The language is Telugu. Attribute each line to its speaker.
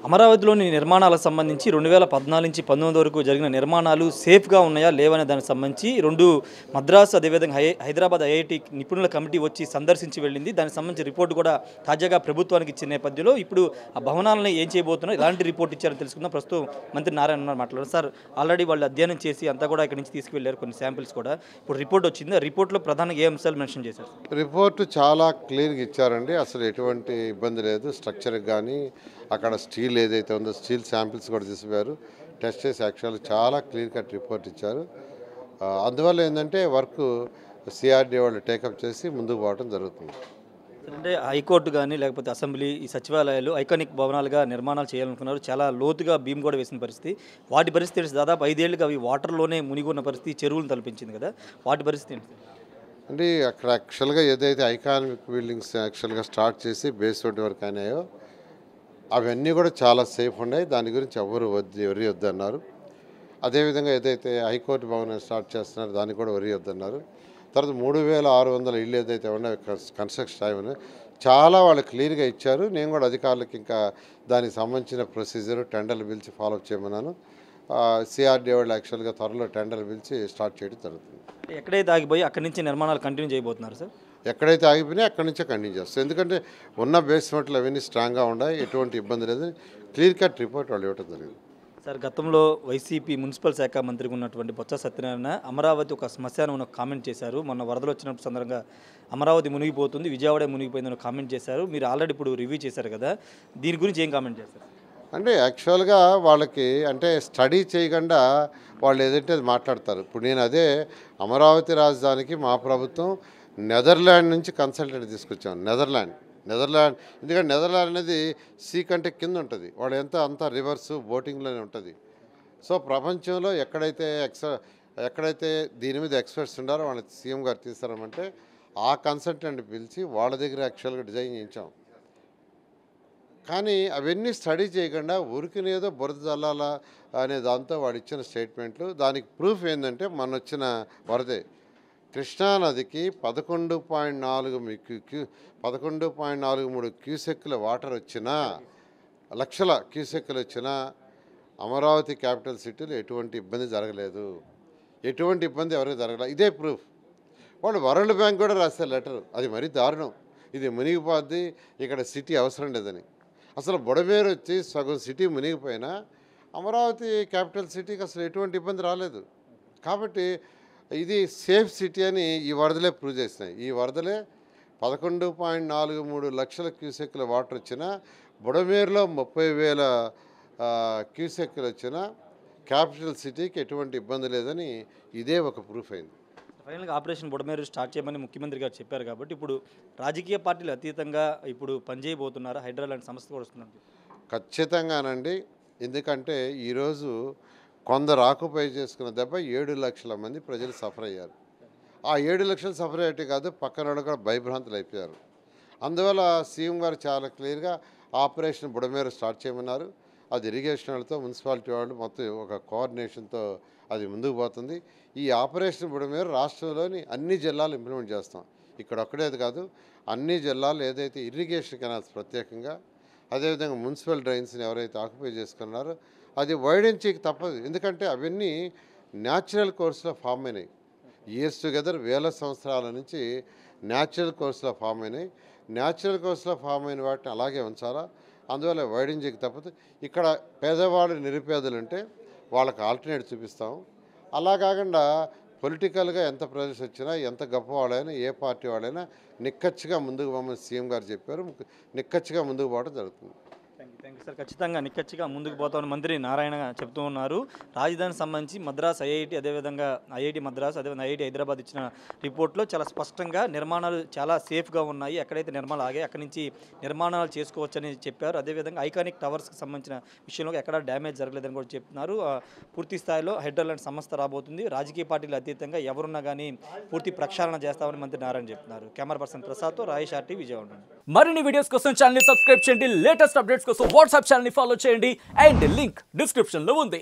Speaker 1: అమరావతిలోని నిర్మాణాలకు సంబంధించి 2014 నుంచి 19 వరకు జరిగిన నిర్మాణాలు సేఫ్గా ఉన్నాయా లేవనే దానికి సంబంధించి రెండు మద్రాసు అదేవిధంగా హైదరాబాద్ ఐఐటి నిపుణుల కమిటీ వచ్చి సందర్శించి వెళ్ళింది. దానికి సంబంధించి రిపోర్ట్ కూడా తాజాగా ప్రభుత్వానికి ఇచ్చిన నేపథ్యంలో ఇప్పుడు ఆ భవనాలను ఏం చేయబోతున్నారు, ఎలాంటి రిపోర్ట్ ఇచ్చారని తెలుసుకుందాం. ప్రస్తుతం మంత్రి నారాయణ మాట్లాడారు. సార్, ఆల్రెడీ వాళ్ళు అధ్యయనం చేసి అంతా కూడా ఇక్కడి నుంచి తీసుకువెళ్ళారు, కొన్ని శాంపిల్స్ కూడా. ఇప్పుడు రిపోర్ట్ వచ్చింది. ఆ రిపోర్ట్లో ప్రధానంగా ఏ అంశాలు మెన్షన్ చేశారు?
Speaker 2: రిపోర్టు చాలా క్లియర్గా ఇచ్చారండి. అసలు ఎటువంటి ఇబ్బంది లేదు. స్ట్రక్చర్కి కానీ అక్కడ స్టీల్ ఏదైతే ఉందో స్టీల్ శాంపిల్స్ కూడా తీసిపోయారు, టెస్ట్ చేసి యాక్చువల్గా చాలా క్లియర్ కట్ రిపోర్ట్ ఇచ్చారు. అందువల్ల ఏంటంటే వర్క్ సిఆర్డీ వాళ్ళు టేకప్ చేసి ముందుకు పోవడం జరుగుతుంది.
Speaker 1: అంటే హైకోర్టు కానీ లేకపోతే అసెంబ్లీ, ఈ సచివాలయాలు ఐకానిక్ భవనాలుగా నిర్మాణాలు చేయాలనుకున్నారు. చాలా లోతుగా భీమ్ కూడా వేసిన పరిస్థితి. వాటి పరిస్థితి ఏంటి? దాదాపు 5 ఏళ్ళుగా అవి వాటర్లోనే మునిగి ఉన్న పరిస్థితి, చెరువులను తలపించింది కదా, వాటి పరిస్థితి ఏంటి?
Speaker 2: అంటే అక్కడ యాక్చువల్గా ఏదైతే ఐకానిక్ బిల్డింగ్స్ యాక్చువల్గా స్టార్ట్ చేసి బేస్మెంట్ వరకు అయినాయో అవన్నీ కూడా చాలా సేఫ్ ఉన్నాయి. దాని గురించి ఎవరు వద్దన్నారు. అదేవిధంగా ఏదైతే హైకోర్టు భవనం స్టార్ట్ చేస్తున్నారో దాన్ని కూడా వద్దన్నారు. తర్వాత 3600 ఇళ్ళు ఏదైతే ఉన్నాయో కన్స్ట్రక్షన్ టైం చాలా వాళ్ళు క్లియర్గా ఇచ్చారు. నేను కూడా అధికారులకు ఇంకా దానికి సంబంధించిన ప్రొసీజర్ టెండర్లు పిలిచి ఫాలోఅప్ చేయమన్నాను. సిఆర్డీ వాళ్ళు యాక్చువల్గా త్వరలో టెండర్లు పిలిచి స్టార్ట్ చేయడం జరుగుతుంది.
Speaker 1: ఎక్కడైతే ఆగిపోయి అక్కడి నుంచి నిర్మాణాలు కంటిన్యూ చేయబోతున్నారు సార్?
Speaker 2: ఎక్కడైతే ఆగిపోయినా అక్కడి నుంచే కంటిన్యూ చేస్తారు. ఎందుకంటే ఉన్న బేస్మెంట్లు అవన్నీ స్ట్రాంగ్గా ఉన్నాయి, ఎటువంటి ఇబ్బంది లేదని క్లియర్ కట్ రిపోర్ట్ వాళ్ళు ఇవ్వడం జరిగింది.
Speaker 1: సార్, గతంలో వైసీపీ మున్సిపల్ శాఖ మంత్రిగా ఉన్నటువంటి బొత్స సత్యనారాయణ అమరావతి ఒక శ్మశానం అని కామెంట్ చేశారు. మొన్న వరదలు వచ్చినప్పుడు సందర్భంగా అమరావతి మునిగిపోతుంది, విజయవాడ మునిగిపోయిందని కామెంట్ చేశారు. మీరు ఆల్రెడీ ఇప్పుడు రివ్యూ చేశారు కదా, దీని గురించి ఏం కామెంట్ చేస్తారు?
Speaker 2: అంటే యాక్చువల్గా వాళ్ళకి అంటే స్టడీ చేయకుండా వాళ్ళు ఏదంటే అది మాట్లాడతారు. ఇప్పుడు నేను అదే అమరావతి రాజధానికి మా ప్రభుత్వం నెదర్లాండ్ నుంచి కన్సల్టెంట్ తీసుకొచ్చాను. నెదర్లాండ్ ఎందుకంటే నెదర్లాండ్ అనేది సీ కంటే కింద ఉంటుంది, వాడు అంతా రివర్స్ బోటింగ్లోనే ఉంటుంది. సో ప్రపంచంలో ఎక్కడైతే దీని మీద ఎక్స్పర్ట్స్ ఉన్నారో వాళ్ళని సీఎం గారు తీస్తారమంటే ఆ కన్సల్టెంట్ పిలిచి వాళ్ళ దగ్గర యాక్చువల్గా డిజైన్ చేయించాం. కానీ అవన్నీ స్టడీ చేయకుండా ఊరికినేదో బురద జల్లాలా అనే దాంతో వాడు ఇచ్చిన స్టేట్మెంట్లు. దానికి ప్రూఫ్ ఏంటంటే మొన్న వచ్చిన వరదే కృష్ణానదికి 11.43 క్యూసెక్కుల వాటర్ వచ్చినా, లక్షల క్యూసెక్కులు వచ్చినా అమరావతి క్యాపిటల్ సిటీలో ఎటువంటి ఇబ్బంది జరగలేదు, ఎటువంటి ఇబ్బంది ఎవరికి జరగలేదు. ఇదే ప్రూఫ్. వాళ్ళు వరల్డ్ బ్యాంక్ కూడా రాస్తారు లెటర్. అది మరీ దారుణం. ఇది మునిగిపోద్ది, ఇక్కడ సిటీ అవసరం లేదని. అసలు బుడమేరు వచ్చి సగం సిటీ మునిగిపోయినా అమరావతి క్యాపిటల్ సిటీకి అసలు ఎటువంటి ఇబ్బంది రాలేదు. కాబట్టి ఇది సేఫ్ సిటీ అని ఈ వరదలే ప్రూవ్ చేసినాయి. ఈ వరదలే 11.43 లక్షల క్యూసెక్కుల వాటర్ వచ్చినా, బుడమేరులో 30,000 క్యూసెక్కులు వచ్చినా క్యాపిటల్ సిటీకి ఎటువంటి ఇబ్బంది లేదని ఇదే ఒక ప్రూఫ్ అయింది.
Speaker 1: ఫైనల్గా ఆపరేషన్ బుడమేరు స్టార్ట్ చేయమని ముఖ్యమంత్రి గారు చెప్పారు కాబట్టి ఇప్పుడు రాజకీయ పార్టీలు అతీతంగా ఇప్పుడు పనిచేయబోతున్నారు. హైడ్రాలాండ్ సంస్థ కూడా వస్తున్నారు.
Speaker 2: ఖచ్చితంగానండి. ఎందుకంటే ఈరోజు కొందరు ఆక్యుపై చేసుకున్న దెబ్బ 7 లక్షల మంది ప్రజలు సఫర్ అయ్యారు. ఆ 7 లక్షలు సఫర్ అయ్యేట్టు కాదు, పక్కన వాళ్ళు కూడా భయభ్రాంతులు అయిపోయారు. అందువల్ల సీఎం గారు చాలా క్లియర్గా ఆపరేషన్ బుడమేరు స్టార్ట్ చేయమన్నారు. అది ఇరిగేషన్ వాళ్ళతో మున్సిపాలిటీ వాళ్ళు మొత్తం ఒక కోఆర్డినేషన్తో అది ముందుకు పోతుంది. ఈ ఆపరేషన్ బుడమేరు రాష్ట్రంలోని అన్ని జిల్లాలు ఇంప్లిమెంట్ చేస్తాం. ఇక్కడ ఒక్కడేది కాదు, అన్ని జిల్లాలు ఏదైతే ఇరిగేషన్ కెనాల్స్ ప్రత్యేకంగా, అదేవిధంగా మున్సిపల్ డ్రైన్స్ని ఎవరైతే ఆక్యుపై చేసుకున్నారో అది వైడెన్ చేయక తప్పదు. ఎందుకంటే అవన్నీ న్యాచురల్ కోర్సులో ఫామ్ అయినాయి. ఇయర్స్ టుగెదర్ వేల సంవత్సరాల నుంచి న్యాచురల్ కోర్సులో ఫామ్ అయినాయి. న్యాచురల్ కోర్సులో ఫామ్ అయిన వాటిని అలాగే ఉంచాలా. అందువల్ల వైడెన్ చేయక తప్పదు. ఇక్కడ పేదవాళ్ళు నిరుపేదలు ఉంటే వాళ్ళకి ఆల్టర్నేట్ చూపిస్తాం. అలా కాకుండా పొలిటికల్గా ఎంత ప్రజెస్ వచ్చినా, ఎంత గొప్పవాళ్ళైనా, ఏ పార్టీ వాళ్ళైనా నిక్కచ్చిగా ముందుకు పోమని సీఎం గారు చెప్పారు. నిక్కచ్చిగా ముందుకు పోవడం జరుగుతుంది.
Speaker 1: Thank you sir. ఖచ్చితంగా నిక్కచ్చిగా ముందుకు పోతామని మంత్రి నారాయణ చెప్తూ ఉన్నారు. రాజధానికి సంబంధించి మద్రాస్ ఐఐటి, అదేవిధంగా ఐఐటి మద్రాస్, అదేవిధంగా ఐఐటి హైదరాబాద్ ఇచ్చిన రిపోర్ట్లో చాలా స్పష్టంగా నిర్మాణాలు చాలా సేఫ్గా ఉన్నాయి, ఎక్కడైతే నిర్మాణాలు ఆగాయి అక్కడి నుంచి నిర్మాణాలు చేసుకోవచ్చని చెప్పారు. అదేవిధంగా ఐకానిక్ టవర్స్కి సంబంధించిన విషయంలో ఎక్కడా డ్యామేజ్ జరగలేదని కూడా చెప్తున్నారు. పూర్తి స్థాయిలో హైడ్రాలాండ్ సంస్థ రాబోతుంది. రాజకీయ పార్టీలు అతీతంగా ఎవరున్నా కానీ పూర్తి ప్రక్షాళన చేస్తామని మంత్రి నారాయణ చెప్తున్నారు. కెమెరా పర్సన్ ప్రసాద్తో రాయేష్ ఆర్టీ, విజయవాడ.
Speaker 3: మరిన్ని వీడియోస్ కోసం ఛానల్ ని సబ్స్క్రైబ్ చేయండి. లేటెస్ట్ అప్డేట్స్ కోసం వాట్సాప్ ఛానల్ ని ఫాలో చేయండి. అండ్ లింక్ డిస్క్రిప్షన్ లో ఉంది.